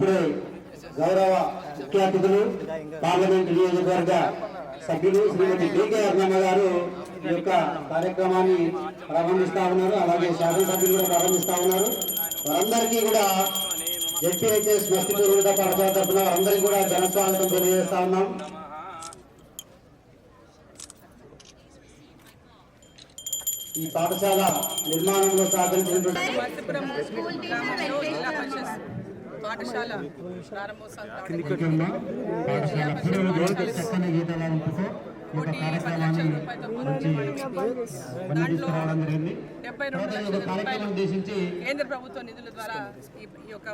ఇప్పుడే గౌరవ ముఖ్య అతిథులు పార్లమెంట్ నియోజకవర్గ సభ్యులు శ్రీమతి డికే అర్ణమ్మ గారు ఈ యొక్క కార్యక్రమాన్ని ప్రారంభిస్తా ఉన్నారు. అలాగే శాసనసభ్యులు కూడా ప్రారంభిస్తా ఉన్నారు. వారందరికీ కూడా జెడ్పీహెచ్ఎస్ మస్తిపూర్వక పాఠశాల తరఫున అందరికీ కూడా ఘనస్వాగతం తెలియజేస్తా ఉన్నాం. ఈ పాఠశాల నిర్మాణంలో సహకరించినటువంటి పాఠశాల ప్రారంభోత్సవం కేంద్ర ప్రభుత్వ నిధుల ద్వారా ఈ యొక్క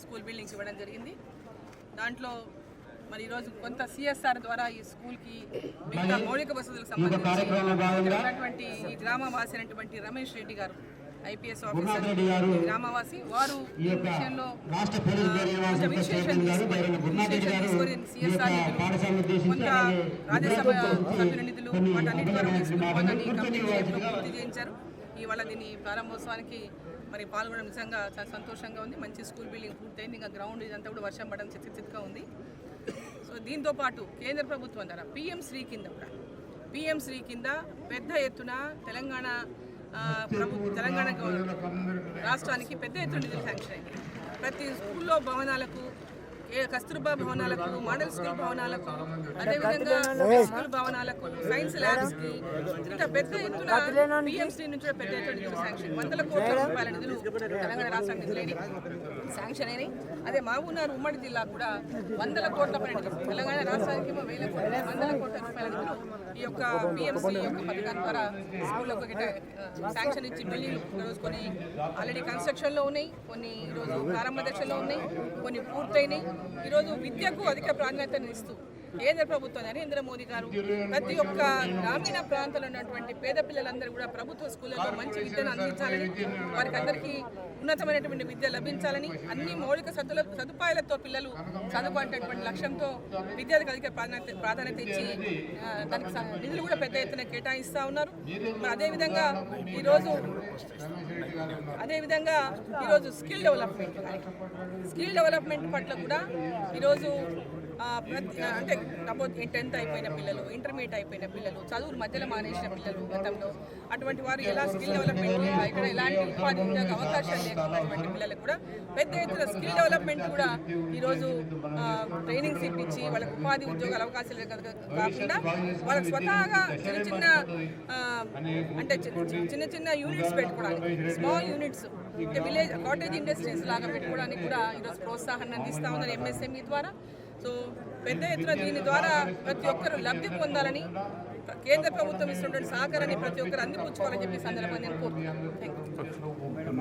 స్కూల్ బిల్డింగ్స్ ఇవ్వడం జరిగింది. దాంట్లో మరి ఈరోజు కొంత సిఎస్ఆర్ ద్వారా ఈ స్కూల్కి మిగతా మౌలిక వసతులకు సంబంధించి ఈ గ్రామవాసి అయినటువంటి రమేష్ రెడ్డి గారు ఐపీఎస్ ఆఫీసర్ గ్రామవాసి వారు ఈ విషయంలో తీసుకొని సిఎస్ఆర్ నిధులు కొంత రాజ్యసభ సభ్యుల నిధులు వాటన్నిటి ద్వారా పూర్తి చేయించారు. ఇవాళ దీని ప్రారంభోత్సవానికి మరి పాల్గొనడం నిజంగా చాలా సంతోషంగా ఉంది. మంచి స్కూల్ బిల్డింగ్ పూర్తయింది. ఇంకా గ్రౌండ్ ఇదంతా కూడా వర్షం పడడం చిత్తుగా ఉంది. సో దీంతో పాటు కేంద్ర ప్రభుత్వం ద్వారా పిఎం శ్రీ కింద పెద్ద ఎత్తున తెలంగాణ రాష్ట్రానికి పెద్ద ఎత్తున నిధులు శాంక్షన్ అయింది. ప్రతి స్కూల్లో భవనాలకు, కస్తూర్బా భవనాలకు, మోడల్ స్కూల్ భవనాలకు, అదేవిధంగా స్కూల్ భవనాలకు, సైన్స్ ల్యాబ్స్కి ఇంకా పెద్ద ఎత్తున పిఎంసీ నుంచి పెద్ద ఎత్తున నిధులు శాంక్షన్, 100 కోట్ల రూపాయల నిధులు తెలంగాణ రాష్ట్రానికి నిధులైనవి శాంక్షన్ అయినాయి. అదే మహబూబ్నగర్ ఉమ్మడి జిల్లా కూడా 100 కోట్ల నిధులు, తెలంగాణ రాష్ట్రానికి 100 కోట్ల రూపాయల నిధులు ఈ యొక్క పిఎంసీ యొక్క పథకం ద్వారా స్కూళ్ళకు శాంక్షన్ ఇచ్చి బిల్డింగ్లు ఈరోజు కొన్ని ఆల్రెడీ కన్స్ట్రక్షన్లో ఉన్నాయి, కొన్ని ఈరోజు ప్రారంభ దశలో ఉన్నాయి, కొన్ని పూర్తయినాయి. ఈరోజు విద్యకు అధిక ప్రాధాన్యతనిస్తూ కేంద్ర ప్రభుత్వం నరేంద్ర మోదీ గారు ప్రతి ఒక్క గ్రామీణ ప్రాంతంలో ఉన్నటువంటి పేద పిల్లలందరూ కూడా ప్రభుత్వ స్కూళ్ళలో మంచి విద్యను అందించాలని, వారికి అందరికీ ఉన్నతమైనటువంటి విద్య లభించాలని, అన్ని మౌలిక సదుపాయాలతో పిల్లలు చదువుకునేటటువంటి లక్ష్యంతో విద్యకు అధిక ప్రాధాన్యత ఇచ్చి దానికి నిధులు కూడా పెద్ద ఎత్తున కేటాయిస్తూ ఉన్నారు. అదేవిధంగా ఈరోజు స్కిల్ డెవలప్మెంట్ పట్ల కూడా ఈరోజు అంటే 10th అయిపోయిన పిల్లలు, ఇంటర్మీడియట్ అయిపోయిన పిల్లలు, చదువులు మధ్యలో మానేసిన పిల్లలు గతంలో అటువంటి వారు ఎలా స్కిల్ డెవలప్మెంట్ ఇక్కడ ఎలాంటి ఉపాధి ఉద్యోగ అవకాశాలు లేకున్నటువంటి పిల్లలకు కూడా పెద్ద ఎత్తున స్కిల్ డెవలప్మెంట్ కూడా ఈరోజు ట్రైనింగ్స్ ఇప్పించి వాళ్ళకి ఉపాధి ఉద్యోగాల అవకాశాలు కాకుండా వాళ్ళకి స్వతహాగా చిన్న యూనిట్స్ పెట్టుకోవడానికి, small units village cottage industries లాగా పెట్టుకోవడానికి కూడా ఈరోజు ప్రోత్సాహాన్ని అందిస్తూ ఉన్నారు ఎంఎస్ఎంఈ ద్వారా. సో పెద్ద ఎత్తున దీని ద్వారా ప్రతి ఒక్కరు లబ్ధి పొందాలని, కేంద్ర ప్రభుత్వం ఇస్తున్నటువంటి సహకారాన్ని ప్రతి ఒక్కరు అందిపుచ్చుకోవాలని చెప్పి సందర్భంగా నేను కోరుతున్నాను. Thank you.